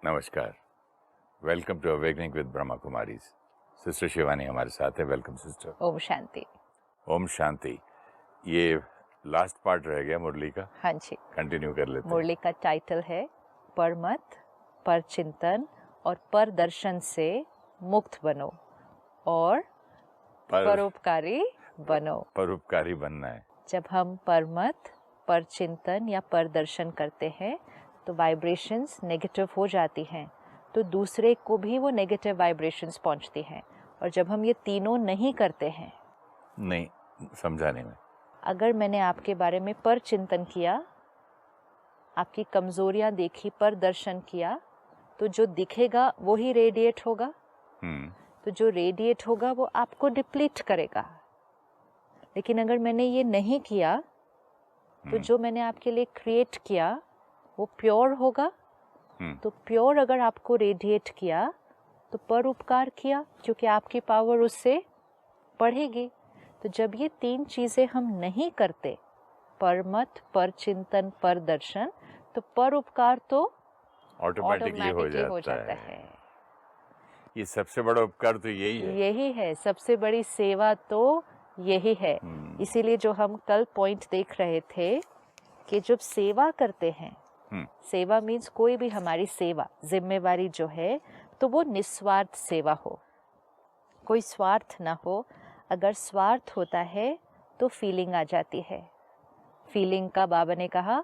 नमस्कार, welcome to awakening with Brahma Kumaris. Sister Shivani हमारे साथ है। Welcome sister. ओम शांति। ओम शांति। ये लास्ट पार्ट रह गया मुरली का। हाँ जी, कंटिन्यू कर लेते हैं। मुरली का टाइटल है परमत, पर चिंतन और पर दर्शन से मुक्त बनो और परोपकारी बनो। परोपकारी बनना है। जब हम परमत, पर चिंतन या पर दर्शन करते हैं तो वाइब्रेशंस नेगेटिव हो जाती हैं, तो दूसरे को भी वो नेगेटिव वाइब्रेशंस पहुंचती हैं। और जब हम ये तीनों नहीं करते हैं, नहीं समझाने में, अगर मैंने आपके बारे में पर चिंतन किया, आपकी कमजोरियां देखी, पर दर्शन किया, तो जो दिखेगा वो ही रेडिएट होगा। तो जो रेडिएट होगा वो आपको डिप्लीट करेगा। लेकिन अगर मैंने ये नहीं किया तो जो मैंने आपके लिए क्रिएट किया वो प्योर होगा। तो प्योर अगर आपको रेडिएट किया तो पर उपकार किया, क्योंकि आपकी पावर उससे बढ़ेगी। तो जब ये तीन चीजें हम नहीं करते, परमत, पर चिंतन, पर दर्शन, तो पर उपकार तो ऑटोमेटिकली हो जाता है। ये सबसे बड़ा उपकार तो यही है। सबसे बड़ी सेवा तो यही है। इसीलिए जो हम कल पॉइंट देख रहे थे कि जब सेवा करते हैं, सेवा मीन्स कोई भी हमारी सेवा, जिम्मेवारी जो है, तो वो निस्वार्थ सेवा हो, कोई स्वार्थ ना हो। अगर स्वार्थ होता है तो फीलिंग आ जाती है। फीलिंग का बाबा ने कहा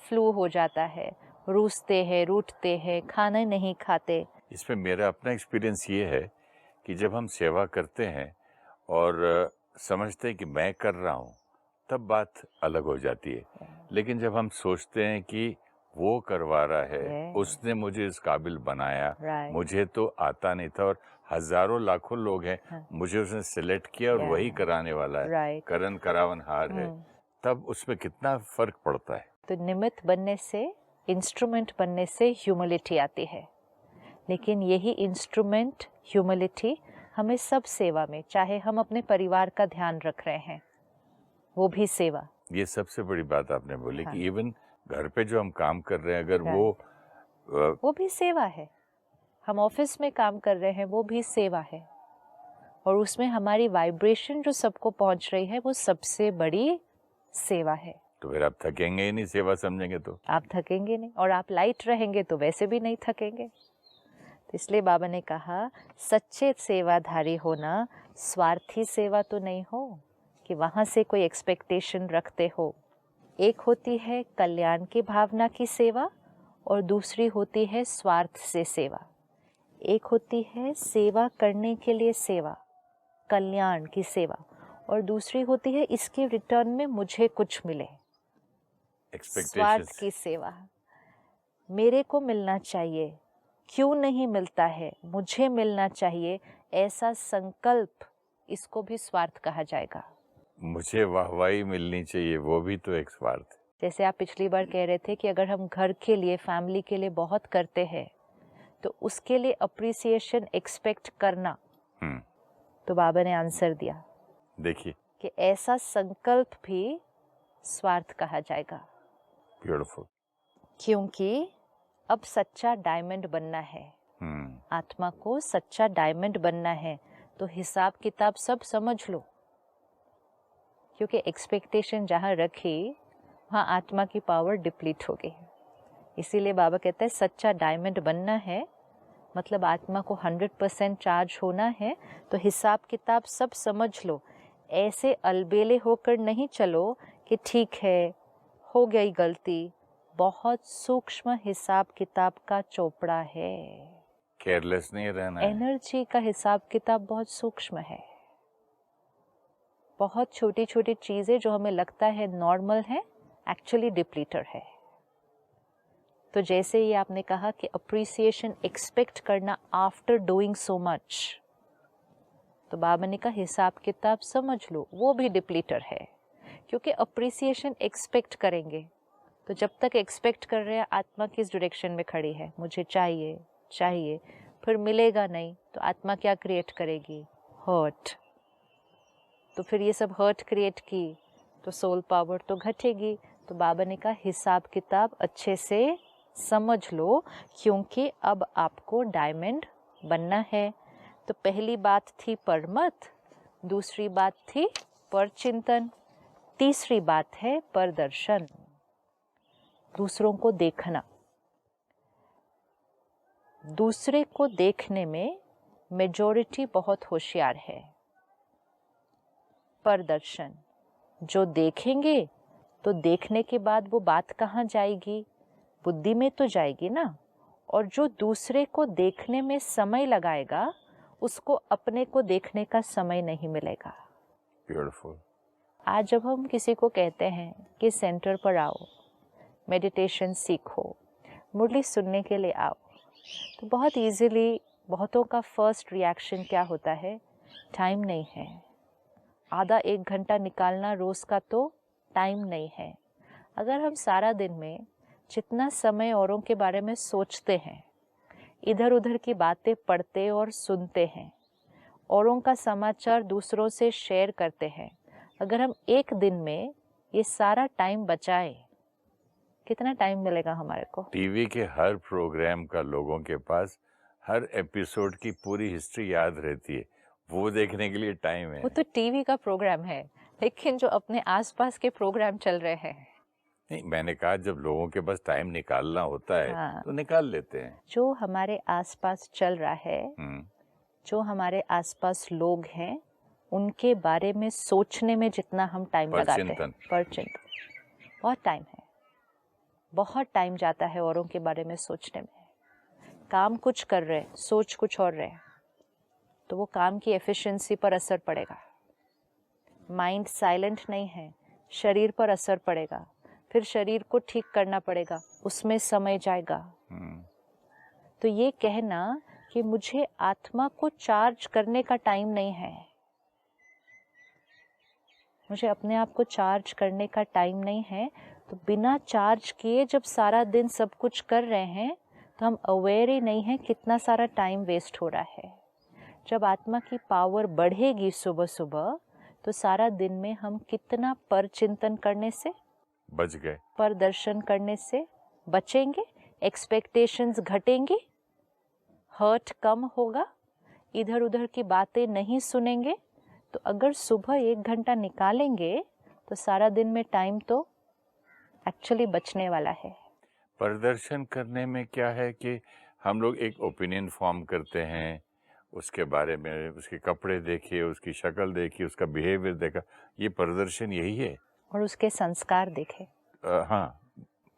फ्लू हो जाता है, रूसते हैं, रूठते हैं, खाना नहीं खाते। इसमें मेरा अपना एक्सपीरियंस ये है कि जब हम सेवा करते हैं और समझते हैं कि मैं कर रहा हूँ, तब बात अलग हो जाती है। लेकिन जब हम सोचते हैं कि वो करवा रहा है, उसने मुझे इस काबिल बनाया, मुझे तो आता नहीं था और हजारों लाखों लोग हैं, मुझे उसने सिलेक्ट किया और वही कराने वाला है, करण करावनहार है, तब उसमें कितना फर्क पड़ता है। तो निमित्त बनने से, इंस्ट्रूमेंट बनने से ह्यूमिलिटी आती है। लेकिन यही इंस्ट्रूमेंट ह्यूमिलिटी हमें सब सेवा में, चाहे हम अपने परिवार का ध्यान रख रहे हैं, वो भी सेवा। ये सबसे बड़ी बात आपने बोली कि इवन घर पे जो हम काम कर रहे हैं, अगर वो भी सेवा है। हम ऑफिस में काम कर रहे हैं, वो भी सेवा है। और उसमें हमारी वाइब्रेशन जो सबको पहुंच रही है, वो सबसे बड़ी सेवा है। तो फिर आप थकेंगे ही नहीं, सेवा समझेंगे तो आप थकेंगे नहीं, और आप लाइट रहेंगे तो वैसे भी नहीं थकेंगे। तो इसलिए बाबा ने कहा सच्चे सेवाधारी होना, स्वार्थी सेवा तो नहीं हो कि वहां से कोई एक्सपेक्टेशन रखते हो। एक होती है कल्याण की भावना की सेवा और दूसरी होती है स्वार्थ से सेवा। एक होती है सेवा करने के लिए सेवा, कल्याण की सेवा, और दूसरी होती है इसके रिटर्न में मुझे कुछ मिले, स्वार्थ की सेवा। मेरे को मिलना चाहिए, क्यों नहीं मिलता है, मुझे मिलना चाहिए, ऐसा संकल्प, इसको भी स्वार्थ कहा जाएगा। मुझे वाहवाही मिलनी चाहिए, वो भी तो एक स्वार्थ। जैसे आप पिछली बार कह रहे थे कि अगर हम घर के लिए, फैमिली के लिए बहुत करते हैं तो उसके लिए अप्रिसिएशन एक्सपेक्ट करना, तो बाबा ने आंसर दिया, देखिए, कि ऐसा संकल्प भी स्वार्थ कहा जाएगा। ब्यूटीफुल। क्योंकि अब सच्चा डायमंड बनना है, आत्मा को सच्चा डायमंड बनना है, तो हिसाब किताब सब समझ लो। क्योंकि एक्सपेक्टेशन जहाँ रखी वहाँ आत्मा की पावर डिप्लीट हो गई। इसीलिए बाबा कहते हैं सच्चा डायमंड बनना है, मतलब आत्मा को 100% चार्ज होना है, तो हिसाब किताब सब समझ लो। ऐसे अलबेले होकर नहीं चलो कि ठीक है, हो गई गलती। बहुत सूक्ष्म हिसाब किताब का चोपड़ा है, केयरलेस नहीं रहना है। एनर्जी का हिसाब किताब बहुत सूक्ष्म है। बहुत छोटी छोटी चीजें जो हमें लगता है नॉर्मल है, एक्चुअली डिप्लीटर है। तो जैसे ही आपने कहा कि अप्रिसिएशन एक्सपेक्ट करना आफ्टर डूइंग सो मच, तो बाबा ने कहा हिसाब किताब समझ लो, वो भी डिप्लीटर है। क्योंकि अप्रिसिएशन एक्सपेक्ट करेंगे तो जब तक एक्सपेक्ट कर रहे हैं, आत्मा किस डायरेक्शन में खड़ी है, मुझे चाहिए चाहिए, फिर मिलेगा नहीं तो आत्मा क्या क्रिएट करेगी, हर्ट। तो फिर ये सब हर्ट क्रिएट की तो सोल पावर तो घटेगी। तो बाबा ने कहा हिसाब किताब अच्छे से समझ लो, क्योंकि अब आपको डायमंड बनना है। तो पहली बात थी परमत, दूसरी बात थी परचिंतन, तीसरी बात है परदर्शन, दूसरों को देखना। दूसरे को देखने में मेजॉरिटी बहुत होशियार है। परदर्शन, जो देखेंगे तो देखने के बाद वो बात कहाँ जाएगी, बुद्धि में तो जाएगी ना। और जो दूसरे को देखने में समय लगाएगा उसको अपने को देखने का समय नहीं मिलेगा। ब्यूटीफुल। आज जब हम किसी को कहते हैं कि सेंटर पर आओ, मेडिटेशन सीखो, मुरली सुनने के लिए आओ, तो बहुत इजीली बहुतों का फर्स्ट रिएक्शन क्या होता है, टाइम नहीं है। आधा एक घंटा निकालना रोज़ का तो टाइम नहीं है। अगर हम सारा दिन में जितना समय औरों के बारे में सोचते हैं, इधर उधर की बातें पढ़ते और सुनते हैं, औरों का समाचार दूसरों से शेयर करते हैं, अगर हम एक दिन में ये सारा टाइम बचाए, कितना टाइम मिलेगा हमारे को? टीवी के हर प्रोग्राम का लोगों के पास हर एपिसोड की पूरी हिस्ट्री याद रहती है, वो देखने के लिए टाइम है। वो तो टीवी का प्रोग्राम है, लेकिन जो अपने आसपास के प्रोग्राम चल रहे हैं, नहीं, मैंने कहा जब लोगों के पास टाइम निकालना होता है हाँ, तो निकाल लेते हैं। जो हमारे आसपास चल रहा है, जो हमारे आसपास लोग हैं, उनके बारे में सोचने में जितना हम टाइम लगाते हैं, परचिंतन, बहुत टाइम है, बहुत टाइम जाता है औरों के बारे में सोचने में। काम कुछ कर रहे, सोच कुछ और रहे, तो वो काम की एफिशिएंसी पर असर पड़ेगा। माइंड साइलेंट नहीं है, शरीर पर असर पड़ेगा, फिर शरीर को ठीक करना पड़ेगा, उसमें समय जाएगा। तो ये कहना कि मुझे आत्मा को चार्ज करने का टाइम नहीं है, मुझे अपने आप को चार्ज करने का टाइम नहीं है, तो बिना चार्ज किए जब सारा दिन सब कुछ कर रहे हैं तो हम अवेयर ही नहीं है कितना सारा टाइम वेस्ट हो रहा है। जब आत्मा की पावर बढ़ेगी सुबह सुबह, तो सारा दिन में हम कितना परचिंतन करने से बच गए, परदर्शन करने से बचेंगे, एक्सपेक्टेशंस घटेंगी, हर्ट कम होगा, इधर उधर की बातें नहीं सुनेंगे। तो अगर सुबह 1 घंटा निकालेंगे तो सारा दिन में टाइम तो एक्चुअली बचने वाला है। प्रदर्शन करने में क्या है कि हम लोग एक ओपिनियन फॉर्म करते हैं, उसके बारे में, उसके कपड़े देखिए, उसकी शक्ल देखिए, उसका बिहेवियर देखा, ये प्रदर्शन यही है। और उसके संस्कार देखे, हाँ,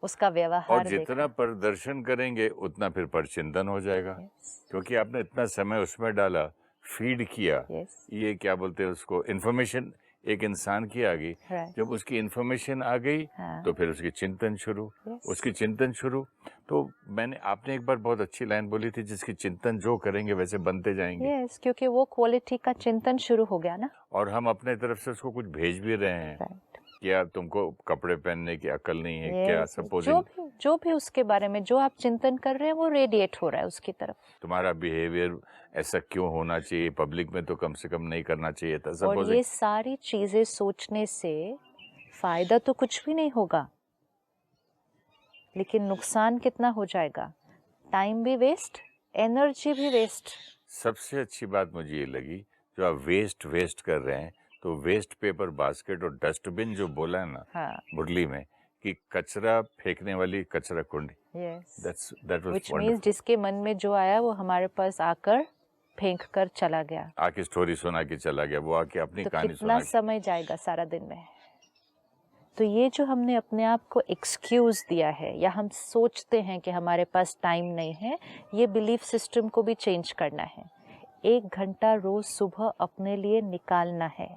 उसका व्यवहार और जितना प्रदर्शन करेंगे उतना फिर परचिंतन हो जाएगा। क्योंकि आपने इतना समय उसमें डाला, फीड किया, ये क्या बोलते हैं उसको, इन्फॉर्मेशन एक इंसान की आ गई। जब उसकी इन्फॉर्मेशन आ गई, तो फिर उसकी चिंतन शुरू, उसकी चिंतन शुरू। तो आपने एक बार बहुत अच्छी लाइन बोली थी, जिसकी चिंतन जो करेंगे वैसे बनते जाएंगे। क्योंकि वो क्वालिटी का चिंतन शुरू हो गया ना। और हम अपने तरफ से उसको कुछ भेज भी रहे हैं। क्या तुमको कपड़े पहनने की अकल नहीं है क्या? सपोजिंग जो भी उसके बारे में जो आप चिंतन कर रहे हैं वो रेडिएट हो रहा है उसकी तरफ। तुम्हारा बिहेवियर ऐसा क्यों होना चाहिए, पब्लिक में तो कम से कम नहीं करना चाहिए था। और ये सारी चीजें सोचने से फायदा तो कुछ भी नहीं होगा, लेकिन नुकसान कितना हो जाएगा, टाइम भी वेस्ट, एनर्जी भी वेस्ट। सबसे अच्छी बात मुझे ये लगी, जो आप वेस्ट कर रहे हैं, तो वेस्ट पेपर बास्केट और डस्टबिन जो बोला है ना मुरली में, कि कचरा फेंकने वाली कचरा कुंडी, that was which means जिसके मन में जो आया वो हमारे पास आकर फेंक कर चला गया, आके स्टोरी सुना के चला गया, वो आके अपनी कहानी कितना समय जाएगा सारा दिन में। तो ये जो हमने अपने आप को एक्सक्यूज दिया है, या हम सोचते हैं कि हमारे पास टाइम नहीं है, ये बिलीफ सिस्टम को भी चेंज करना है। 1 घंटा रोज सुबह अपने लिए निकालना है।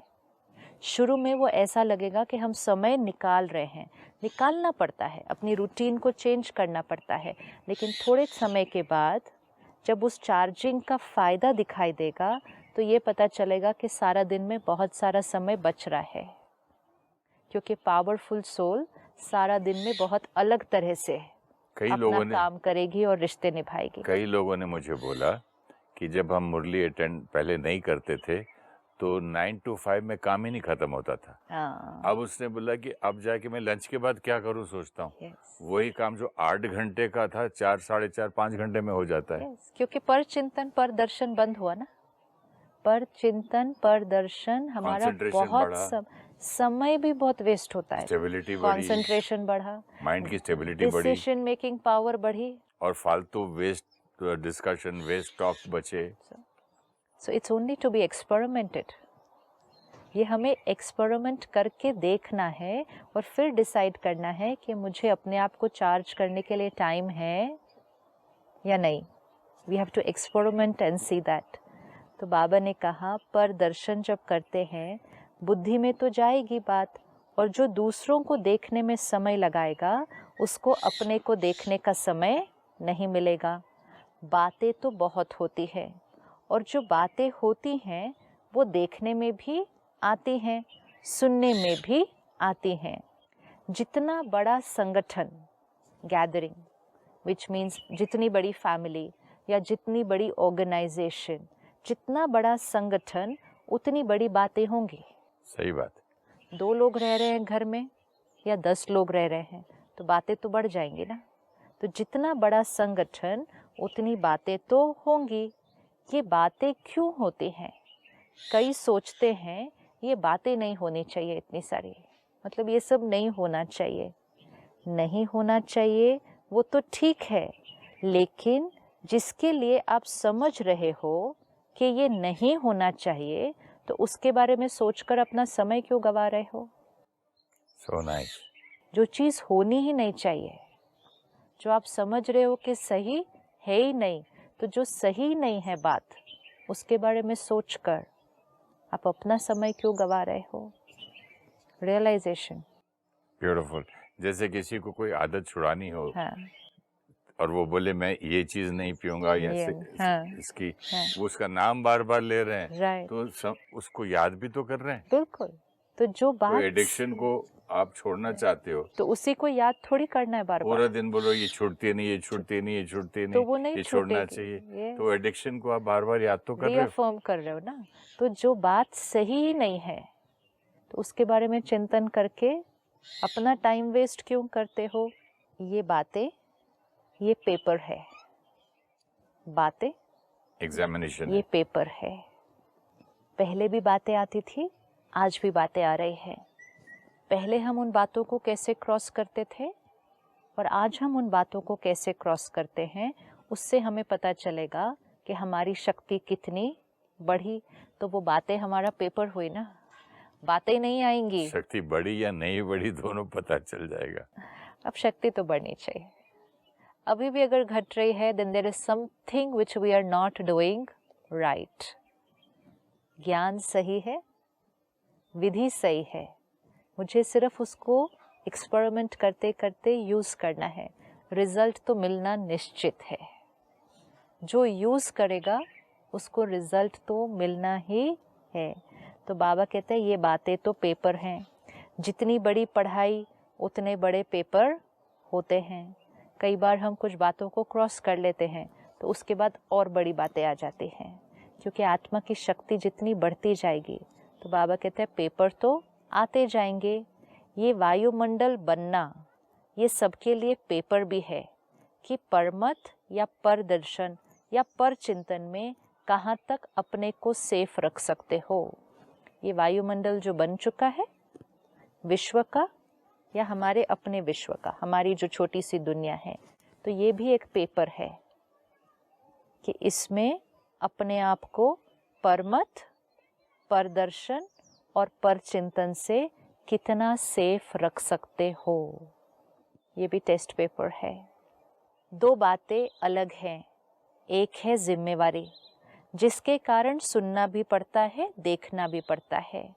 शुरू में वो ऐसा लगेगा कि हम समय निकाल रहे हैं, निकालना पड़ता है, अपनी रूटीन को चेंज करना पड़ता है, लेकिन थोड़े समय के बाद जब उस चार्जिंग का फ़ायदा दिखाई देगा, तो ये पता चलेगा कि सारा दिन में बहुत सारा समय बच रहा है, क्योंकि पावरफुल सोल सारा दिन में बहुत अलग तरह से अपना काम करेगी और रिश्ते निभाएगी। कई लोगों ने मुझे बोला कि जब हम मुरली अटेंड पहले नहीं करते थे, तो 9 to 5 में काम ही नहीं खत्म होता था। हाँ, अब उसने बोला कि अब जाके मैं लंच के बाद क्या करूं सोचता हूँ। yes, वही काम जो 8 घंटे का था 4, साढ़े 4, 5 घंटे में हो जाता है। yes, क्योंकि पर चिंतन पर दर्शन बंद हुआ ना। पर चिंतन पर दर्शन हमारा Concentration बहुत बढ़ा। समय भी बहुत वेस्ट होता है। स्टेबिलिटी बढ़ी, कंसंट्रेशन बढ़ा, माइंड की स्टेबिलिटी बढ़ी डिसीजन मेकिंग पावर बढ़ी। और फालतू वेस्ट डिस्कशन, वेस्ट टॉक बचे। So it's only to be experimented. ये हमें एक्सपेरिमेंट करके देखना है और फिर डिसाइड करना है कि मुझे अपने आप को चार्ज करने के लिए टाइम है या नहीं। We have to experiment and see that. तो बाबा ने कहा पर दर्शन जब करते हैं बुद्धि में तो जाएगी बात, और जो दूसरों को देखने में समय लगाएगा उसको अपने को देखने का समय नहीं मिलेगा। बातें तो बहुत होती है और जो बातें होती हैं वो देखने में भी आती हैं, सुनने में भी आती हैं। जितना बड़ा संगठन, गैदरिंग, विच मीन्स जितनी बड़ी फैमिली या जितनी बड़ी ऑर्गेनाइजेशन, जितना बड़ा संगठन उतनी बड़ी बातें होंगी। सही बात। 2 लोग रह रहे हैं घर में या 10 लोग रह रहे हैं तो बातें तो बढ़ जाएंगी ना। तो जितना बड़ा संगठन उतनी बातें तो होंगी। ये बातें क्यों होती हैं? कई सोचते हैं ये बातें नहीं होनी चाहिए इतनी सारी, मतलब ये सब नहीं होना चाहिए। नहीं होना चाहिए वो तो ठीक है, लेकिन जिसके लिए आप समझ रहे हो कि ये नहीं होना चाहिए तो उसके बारे में सोचकर अपना समय क्यों गवा रहे हो? So nice. जो चीज़ होनी ही नहीं चाहिए, जो आप समझ रहे हो कि सही है ही नहीं, तो जो सही नहीं है बात, उसके बारे में सोचकर आप अपना समय क्यों गवा रहे हो? रियलाइजेशन। ब्यूटीफुल। जैसे किसी को कोई आदत छुड़ानी हो हाँ, और वो बोले मैं ये चीज नहीं पीऊंगा या हाँ, इसकी हाँ, वो उसका नाम बार बार ले रहे हैं, राइट, तो उसको याद भी तो कर रहे हैं। बिल्कुल। तो जो कोई बात एडिक्शन को आप छोड़ना चाहते हो तो उसी को याद थोड़ी करना है बार पूरा बार, दिन बोलो ये छूटती नहीं, ये छूटती नहीं, ये छूटती तो नहीं, वो नहीं ये छोड़ना छूटेगी। चाहिए। ये तो एडिक्शन को आप बार बार याद तो कर रहे हो। रीअफर्म कर रहे हो ना। तो जो बात सही ही नहीं है तो उसके बारे में चिंतन करके अपना टाइम वेस्ट क्यों करते हो? ये बातें, ये पेपर है। बातें, एग्जामिनेशन ये है। पेपर है। पहले भी बातें आती थी, आज भी बातें आ रही है। पहले हम उन बातों को कैसे क्रॉस करते थे और आज हम उन बातों को कैसे क्रॉस करते हैं, उससे हमें पता चलेगा कि हमारी शक्ति कितनी बढ़ी। तो वो बातें हमारा पेपर हुई ना, बातें नहीं आएंगी। शक्ति बढ़ी या नहीं बढ़ी दोनों पता चल जाएगा। अब शक्ति तो बढ़नी चाहिए। अभी भी अगर घट रही है then there is something which we are not doing right. ज्ञान सही है, विधि सही है, मुझे सिर्फ उसको एक्सपेरिमेंट करते करते यूज़ करना है। रिजल्ट तो मिलना निश्चित है। जो यूज़ करेगा उसको रिजल्ट तो मिलना ही है। तो बाबा कहते हैं ये बातें तो पेपर हैं। जितनी बड़ी पढ़ाई उतने बड़े पेपर होते हैं। कई बार हम कुछ बातों को क्रॉस कर लेते हैं तो उसके बाद और बड़ी बातें आ जाती हैं, क्योंकि आत्मा की शक्ति जितनी बढ़ती जाएगी। तो बाबा कहते हैं पेपर तो आते जाएंगे। ये वायुमंडल बनना ये सबके लिए पेपर भी है कि परमत या परदर्शन या पर चिंतन में कहाँ तक अपने को सेफ रख सकते हो। ये वायुमंडल जो बन चुका है विश्व का या हमारे अपने विश्व का, हमारी जो छोटी सी दुनिया है, तो ये भी एक पेपर है कि इसमें अपने आप को परमत, परदर्शन और परचिंतन से कितना सेफ रख सकते हो। ये भी टेस्ट पेपर है। 2 बातें अलग हैं। एक है जिम्मेवारी, जिसके कारण सुनना भी पड़ता है, देखना भी पड़ता है,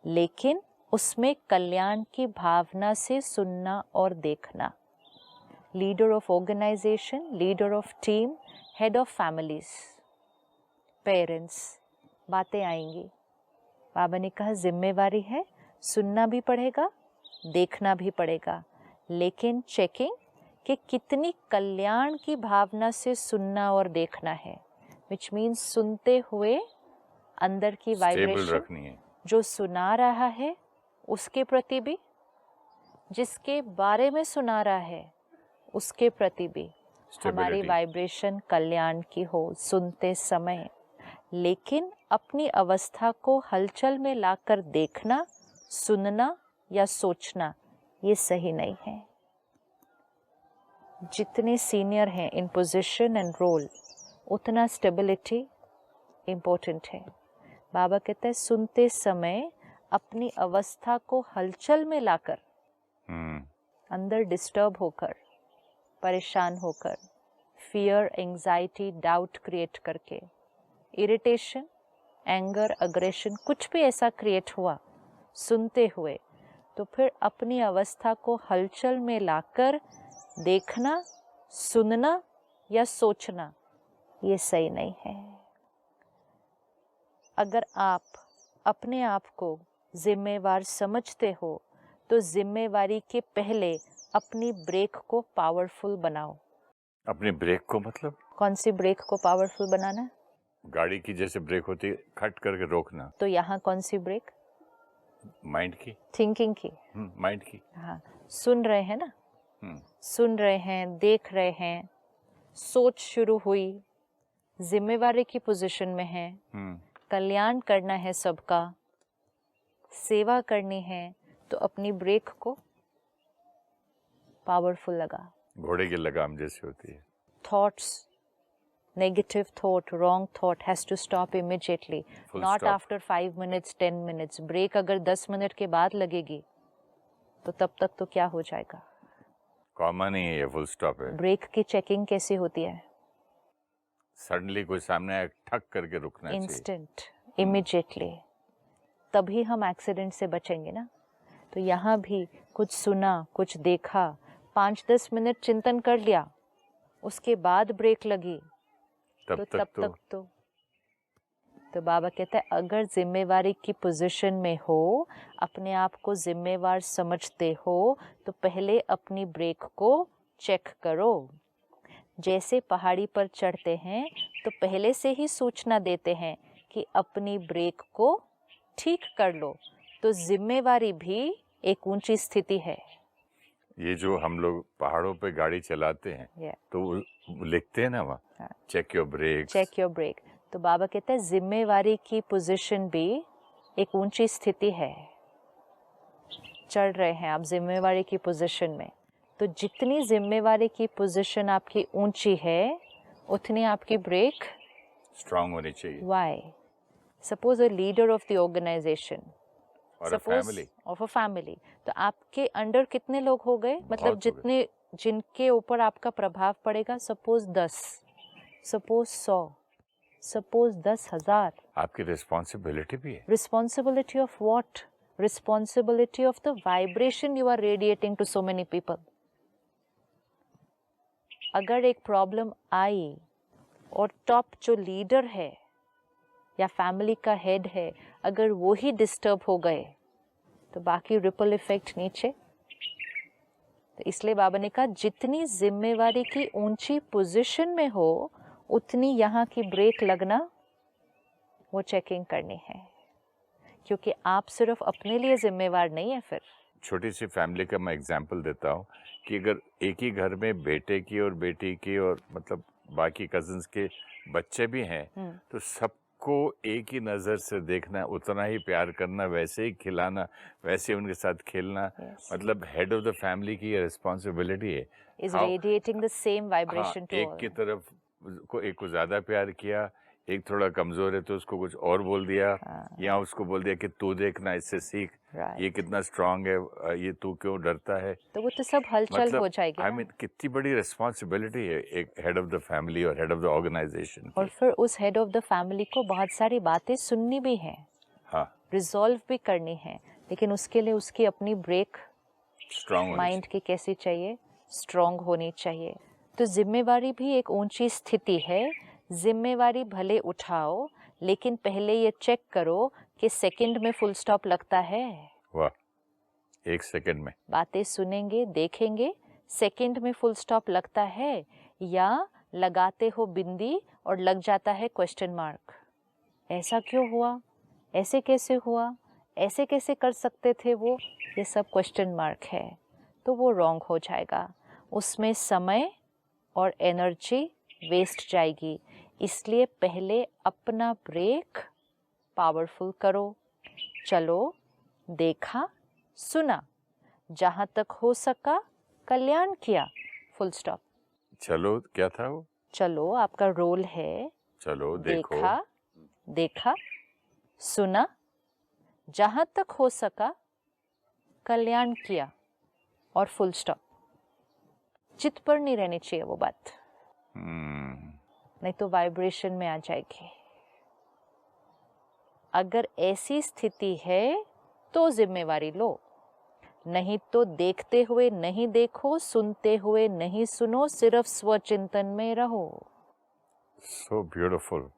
लेकिन उसमें कल्याण की भावना से सुनना और देखना। Leader of organisation, leader of team, head of families, parents, बातें आएंगी। बाबा ने कहा जिम्मेवारी है, सुनना भी पड़ेगा, देखना भी पड़ेगा, लेकिन चेकिंग कि कितनी कल्याण की भावना से सुनना और देखना है। विच मीन्स सुनते हुए अंदर की स्टेबल वाइब्रेशन रखनी है। जो सुना रहा है उसके प्रति भी, जिसके बारे में सुना रहा है उसके प्रति भी हमारी Stability. वाइब्रेशन कल्याण की हो सुनते समय। लेकिन अपनी अवस्था को हलचल में लाकर देखना, सुनना या सोचना ये सही नहीं है। जितने सीनियर हैं इन पोजीशन एंड रोल उतना स्टेबिलिटी इम्पोर्टेंट है। बाबा कहते हैं सुनते समय अपनी अवस्था को हलचल में लाकर, अंदर डिस्टर्ब होकर, परेशान होकर, फियर, एंजाइटी, डाउट क्रिएट करके, इरिटेशन, एंगर, अग्रेशन कुछ भी ऐसा क्रिएट हुआ सुनते हुए, तो फिर अपनी अवस्था को हलचल में लाकर देखना, सुनना या सोचना ये सही नहीं है। अगर आप अपने आप को जिम्मेवार समझते हो तो जिम्मेवारी के पहले अपनी ब्रेक को पावरफुल बनाओ। अपनी ब्रेक को मतलब? कौन सी ब्रेक को पावरफुल बनाना? गाड़ी की जैसे ब्रेक होती है, खट करके रोकना। तो यहाँ कौन सी ब्रेक? माइंड की, थिंकिंग की। माइंड की। हाँ, सुन रहे हैं ना, सुन रहे हैं, देख रहे हैं, सोच शुरू हुई, जिम्मेवारी की पोजीशन में है, कल्याण करना है सबका, सेवा करनी है, तो अपनी ब्रेक को पावरफुल लगा। घोड़े की लगाम जैसी होती है। Thoughts, negative thought, wrong thought has to stop immediately, not after 5 minutes 10 minutes. Brake अगर 10 मिनट के बाद लगेगी तो तब तक तो क्या हो जाएगा? कॉमन ही है, फुल स्टॉप है। ब्रेक की चेकिंग कैसी होती है? सडनली कोई सामने आए, ठक करके रुकना चाहिए, इंस्टेंट, इमीडिएटली। तभी हम एक्सीडेंट से बचेंगे ना। तो यहाँ भी कुछ सुना, कुछ देखा, 5-10 मिनट चिंतन कर लिया, उसके बाद ब्रेक लगी, तब तक तो बाबा कहता है अगर जिम्मेवारी की पोजीशन में हो, अपने आप को जिम्मेवार समझते हो, तो पहले अपनी ब्रेक को चेक करो। जैसे पहाड़ी पर चढ़ते हैं तो पहले से ही सूचना देते हैं कि अपनी ब्रेक को ठीक कर लो, तो जिम्मेवारी भी एक ऊंची स्थिति है। ये जो हम लोग पहाड़ों पे गाड़ी चलाते हैं तो वो लिखते हैं ना वहाँ, check your brake, check your brake. तो बाबा कहते हैं जिम्मेवारी की पोजीशन भी एक ऊंची स्थिति है। चढ़ रहे हैं आप जिम्मेवारी की पोजीशन में, तो जितनी जिम्मेवारी की पोजीशन आपकी ऊंची है उतनी आपकी ब्रेक स्ट्रांग होनी चाहिए। Why? Suppose a leader of the organisation और ऑफ अ फैमिली, तो आपके अंडर कितने लोग हो गए? मतलब जितने जिनके ऊपर आपका प्रभाव पड़ेगा, सपोज 10, सपोज 100, सपोज 10,000। आपकी रिस्पॉन्सिबिलिटी भी है। Responsibility of what? Responsibility of the vibration you are radiating to so many people. अगर एक प्रॉब्लम आई और टॉप जो लीडर है या फैमिली का हेड है, अगर वो ही डिस्टर्ब हो गए तो बाकी रिपल इफेक्ट नीचे। तो इसलिए बाबा ने कहा जितनी जिम्मेवारी की ऊंची पोजीशन में हो उतनी यहाँ की ब्रेक लगना, वो चेकिंग करनी है, क्योंकि आप सिर्फ अपने लिए जिम्मेवार नहीं है। फिर छोटी सी फैमिली का मैं एग्जांपल देता हूँ कि अगर एक ही घर में बेटे की और बेटी की और मतलब बाकी कजिन्स के बच्चे भी हैं, तो सबको एक ही नज़र से देखना, उतना ही प्यार करना, वैसे ही खिलाना, वैसे ही उनके साथ खेलना, मतलब हेड ऑफ द फैमिली की ये रिस्पॉन्सिबिलिटी है। Is radiating the same vibration to एक की तरफ को एक को ज़्यादा प्यार किया, एक थोड़ा कमजोर है तो उसको कुछ और बोल दिया, या उसको बोल दिया कि तू देखना, इससे सीख, ये कितना स्ट्रांग है, ये तू क्यों डरता है, तो वो तो सब हलचल मतलब, हो जाएगी। I mean, कितनी बड़ी रिस्पॉन्सिबिलिटी है एक हेड ऑफ द फैमिली और हेड ऑफ द ऑर्गेनाइजेशन। और फिर उस हेड ऑफ द फैमिली को बहुत सारी बातें सुननी भी हैं, रिजॉल्व भी करनी है, लेकिन उसके लिए उसकी अपनी ब्रेक स्ट्रांग माइंड की कैसी चाहिए? स्ट्रांग होनी चाहिए। तो जिम्मेवारी भी एक ऊंची स्थिति है। जिम्मेवारी भले उठाओ, लेकिन पहले ये चेक करो कि सेकंड में फुल स्टॉप लगता है। वाह, 1 सेकंड में बातें सुनेंगे, देखेंगे, सेकंड में फुल स्टॉप लगता है, या लगाते हो बिंदी और लग जाता है क्वेश्चन मार्क। ऐसा क्यों हुआ, ऐसे कैसे हुआ, ऐसे कैसे कर सकते थे वो, ये सब क्वेश्चन मार्क है, तो वो रॉन्ग हो जाएगा, उसमें समय और एनर्जी वेस्ट जाएगी। इसलिए पहले अपना ब्रेक पावरफुल करो। चलो, देखा, सुना, जहाँ तक हो सका कल्याण किया, फुल स्टॉप। चलो क्या था वो? चलो आपका रोल है, चलो देखो, देखा, सुना, जहाँ तक हो सका कल्याण किया और फुल स्टॉप। चित पर नहीं रहनी चाहिए वो बात, नहीं तो वाइब्रेशन में आ जाएगी। अगर ऐसी स्थिति है तो जिम्मेवारी लो, नहीं तो देखते हुए नहीं देखो, सुनते हुए नहीं सुनो, सिर्फ स्वचिंतन में रहो। So beautiful.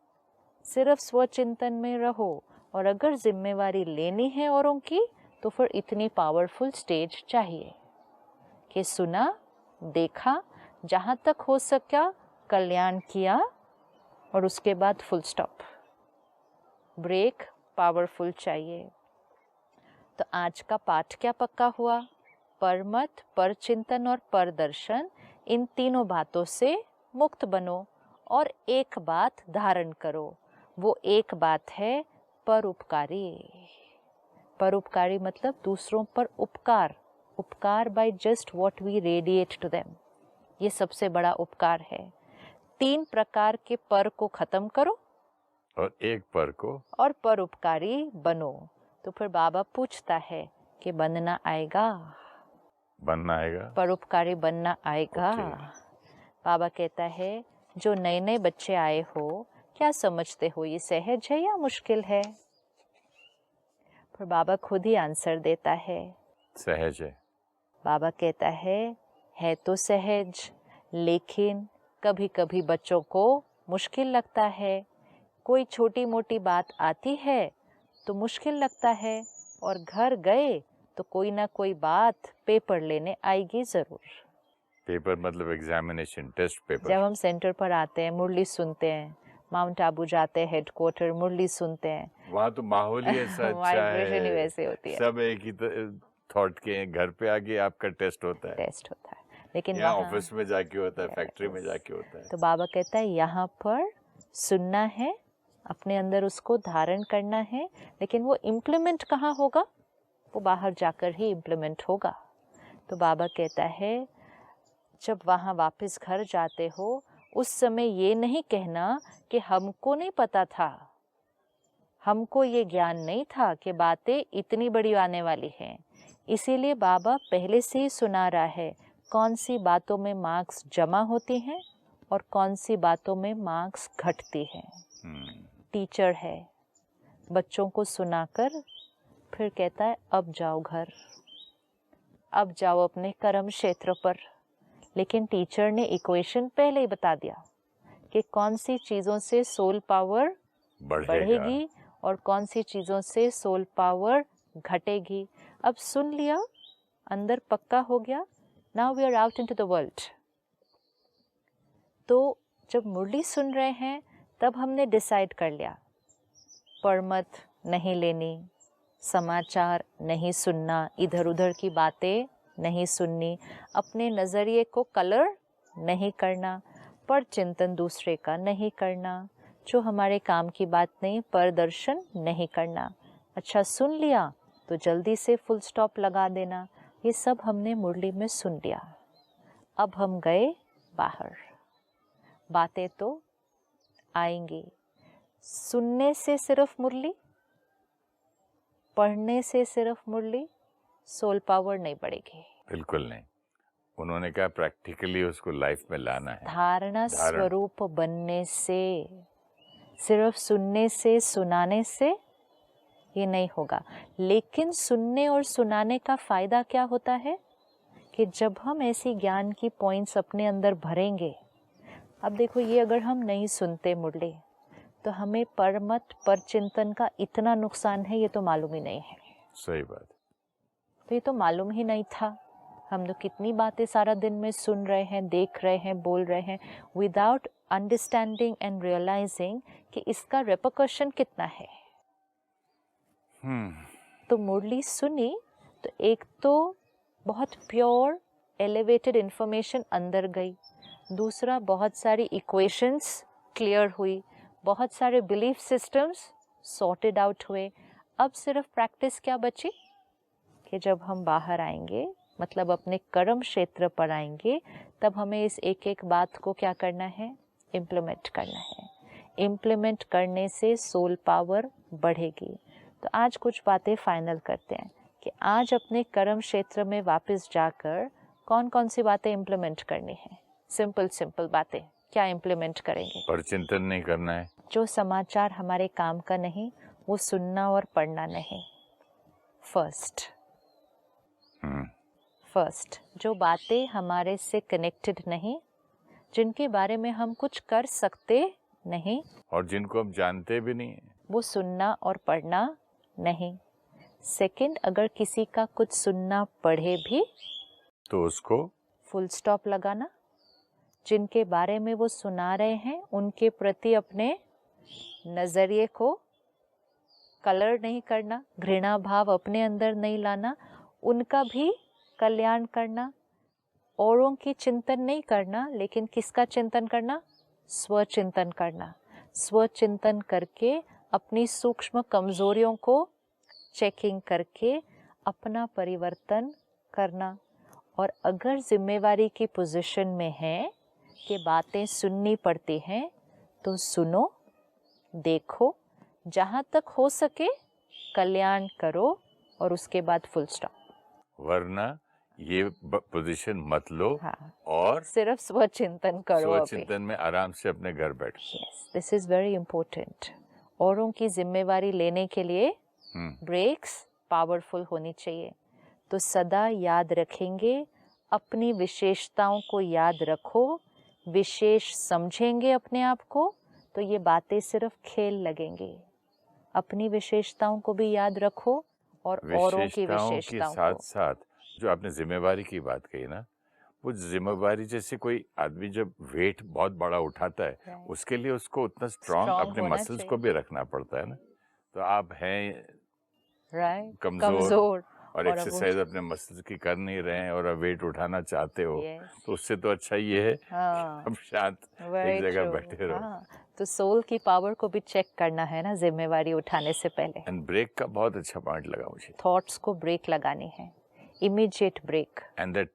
सिर्फ स्वचिंतन में रहो। और अगर जिम्मेवारी लेनी है औरों की, तो फिर इतनी पावरफुल स्टेज चाहिए कि सुना, देखा, जहाँ तक हो सका कल्याण किया और उसके बाद फुल स्टॉप। ब्रेक पावरफुल चाहिए। तो आज का पाठ क्या पक्का हुआ? परमत, परचिंतन और परदर्शन, इन तीनों बातों से मुक्त बनो और एक बात धारण करो। वो एक बात है परोपकारी। परोपकारी मतलब दूसरों पर उपकार, उपकार by just what we radiate to them, ये सबसे बड़ा उपकार है। 3 प्रकार के पर को खत्म करो और एक पर को, और परोपकारी बनो। तो फिर बाबा पूछता है कि बनना आएगा, परोपकारी बनना आएगा। बाबा कहता है जो नए नए बच्चे आए हो, क्या समझते हो ये सहज है या मुश्किल है? फिर बाबा खुद ही आंसर देता है, सहज है। बाबा कहता है तो सहज, लेकिन कभी कभी बच्चों को मुश्किल लगता है। कोई छोटी मोटी बात आती है तो मुश्किल लगता है, और घर गए तो कोई ना कोई बात पेपर लेने आएगी जरूर। पेपर मतलब एग्जामिनेशन, टेस्ट पेपर। जब हम सेंटर पर आते हैं, मुरली सुनते हैं, माउंट आबू जाते हैं हेडक्वार्टर, मुरली सुनते हैं, वहाँ तो माहौल ही ऐसा अच्छा वाइब्रेशन ही है, वैसे होती है, सब एक ही थॉट के हैं। घर पे आके आपका टेस्ट होता है, लेकिन यहाँ ऑफिस में जाके होता है, फैक्ट्री में जाके होता है। तो बाबा कहता है यहाँ पर सुनना है, अपने अंदर उसको धारण करना है, लेकिन वो इम्प्लीमेंट कहाँ होगा? वो बाहर जाकर ही इम्प्लीमेंट होगा। तो बाबा कहता है जब वहाँ वापस घर जाते हो, उस समय ये नहीं कहना कि हमको नहीं पता था, हमको ये ज्ञान नहीं था कि बातें इतनी बड़ी आने वाली हैं। इसीलिए बाबा पहले से ही सुना रहा है कौन सी बातों में मार्क्स जमा होती हैं और कौन सी बातों में मार्क्स घटती हैं। टीचर है, बच्चों को सुनाकर फिर कहता है अब जाओ घर, अब जाओ अपने कर्म क्षेत्र पर। लेकिन टीचर ने इक्वेशन पहले ही बता दिया कि कौन सी चीज़ों से सोल पावर बढ़ेगी और कौन सी चीज़ों से सोल पावर घटेगी। अब सुन लिया, अंदर पक्का हो गया, now we are out into the world. तो जब मुरली सुन रहे हैं तब हमने डिसाइड कर लिया परमत नहीं लेनी, समाचार नहीं सुनना, इधर उधर की बातें नहीं सुननी, अपने नज़रिए को कलर नहीं करना, पर चिंतन दूसरे का नहीं करना, जो हमारे काम की बात नहीं प्रदर्शन नहीं करना। अच्छा सुन लिया तो जल्दी से फुल स्टॉप लगा देना। ये सब हमने मुरली में सुन लिया। अब हम गए बाहर, बातें तो आएंगी। सुनने से सिर्फ मुरली, पढ़ने से सिर्फ मुरली, सोल पावर नहीं बढ़ेगी। बिल्कुल नहीं। उन्होंने कहा प्रैक्टिकली उसको लाइफ में लाना है। धारणा स्वरूप बनने से, सिर्फ सुनने से, सुनाने से ये नहीं होगा। लेकिन सुनने और सुनाने का फायदा क्या होता है कि जब हम ऐसी ज्ञान की पॉइंट्स अपने अंदर भरेंगे, अब देखो ये अगर हम नहीं सुनते मुरली तो हमें परमत परचिंतन का इतना नुकसान है ये तो मालूम ही नहीं है। सही बात। तो ये तो मालूम ही नहीं था। हम लोग कितनी बातें सारा दिन में सुन रहे हैं, देख रहे हैं, बोल रहे हैं, विदाउट अंडरस्टैंडिंग एंड रियलाइजिंग कि इसका रेपरकशन कितना है। तो मुरली सुनी तो एक तो बहुत प्योर एलिवेटेड इंफॉर्मेशन अंदर गई, दूसरा बहुत सारी इक्वेशंस क्लियर हुई, बहुत सारे बिलीफ सिस्टम्स सॉर्टेड आउट हुए। अब सिर्फ प्रैक्टिस क्या बची कि जब हम बाहर आएंगे, मतलब अपने कर्म क्षेत्र पर आएंगे, तब हमें इस एक एक बात को क्या करना है, इम्प्लीमेंट करना है। इम्प्लीमेंट करने से सोल पावर बढ़ेगी। तो आज कुछ बातें फाइनल करते हैं कि आज अपने कर्म क्षेत्र में वापस जाकर कौन कौन सी बातें इम्प्लीमेंट करनी है। सिंपल बातें क्या इम्प्लीमेंट करेंगे? पर चिंतन नहीं करना है। जो समाचार हमारे काम का नहीं वो सुनना और पढ़ना नहीं। फर्स्ट जो बातें हमारे से कनेक्टेड नहीं, जिनके बारे में हम कुछ कर सकते नहीं और जिनको हम जानते भी नहीं, वो सुनना और पढ़ना नहीं। सेकंड, अगर किसी का कुछ सुनना पढ़े भी तो उसको फुल स्टॉप लगाना। जिनके बारे में वो सुना रहे हैं उनके प्रति अपने नजरिए को कलर नहीं करना, घृणा भाव अपने अंदर नहीं लाना, उनका भी कल्याण करना। औरों की चिंतन नहीं करना, लेकिन किसका चिंतन करना? स्वचिंतन करना। स्वचिंतन करके अपनी सूक्ष्म कमजोरियों को चेकिंग करके अपना परिवर्तन करना। और अगर जिम्मेवारी की पोजीशन में है कि बातें सुननी पड़ती हैं तो सुनो, देखो, जहाँ तक हो सके कल्याण करो और उसके बाद फुल स्टॉप। वरना ये पोजीशन मत लो। हाँ, और सिर्फ स्वचिंतन करो। स्वचिंतन में आराम से अपने घर बैठो। Yes, this is very important. औरों की जिम्मेवारी लेने के लिए ब्रेक्स पावरफुल होनी चाहिए। तो सदा याद रखेंगे, अपनी विशेषताओं को याद रखो, विशेष समझेंगे अपने आप को तो ये बातें सिर्फ खेल लगेंगे। अपनी विशेषताओं को भी याद रखो और औरों की विशेषताओं के साथ साथ जो आपने जिम्मेवारी की बात कही ना, वो जिम्मेवारी जैसे कोई आदमी जब वेट बहुत बड़ा उठाता है उसके लिए उसको उतना स्ट्रांग अपने मसल्स को भी रखना पड़ता है ना। तो आप हैं कमजोर और एक्सरसाइज अपने मसल्स की कर नहीं रहे हैं और अब वेट उठाना चाहते हो, तो उससे तो अच्छा ये है अब शांत एक जगह बैठे रहो। तो सोल की पावर को भी चेक करना है ना जिम्मेवारी उठाने से पहले। एंड ब्रेक का बहुत अच्छा पॉइंट लगा मुझे। थॉट्स को ब्रेक लगानी है, immediate brake. And that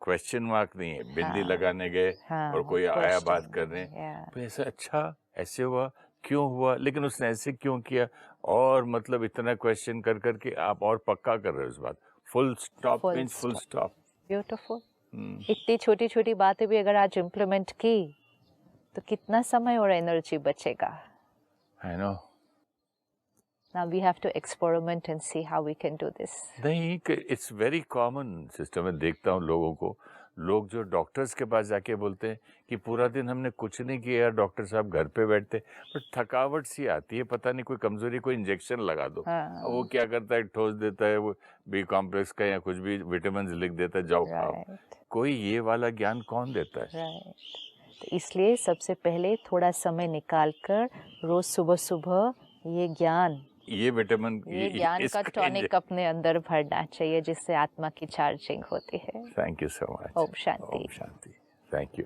question mark नहीं है, बिंदी लगाने गए और कोई आया बात करने, तो ऐसा अच्छा ऐसे हुआ, क्यों हुआ, लेकिन उसने ऐसे क्यों किया, और मतलब इतना क्वेश्चन कर करके आप और पक्का कर रहे हो इस बात। Full stop means full stop. Beautiful. इतनी छोटी छोटी बातें भी अगर आज इम्प्लीमेंट की तो कितना समय और एनर्जी बचेगा। I know. Now we have to experiment and see how we can do this. नहीं, it's very common system। मैं देखता हूँ लोगों को, लोग जो डॉक्टर्स के पास जाके बोलते हैं कि पूरा दिन हमने कुछ नहीं किया यार डॉक्टर साहब, घर पे बैठते, बट थकावट सी आती है, पता नहीं कोई कमजोरी, कोई इंजेक्शन लगा दो। वो क्या करता है, ठोस देता है, वो बी कॉम्प्लेक्स का या कुछ भी विटामिन लिख देता है, जाओ खाओ। कोई ये वाला ज्ञान कौन देता है? तो इसलिए सबसे पहले थोड़ा समय निकाल कर रोज सुबह सुबह ये ज्ञान, ये विटामिन, ये ज्ञान का टॉनिक अपने अंदर भरना चाहिए, जिससे आत्मा की चार्जिंग होती है। Thank you so much. ओम शांति। ओम शांति। Thank you.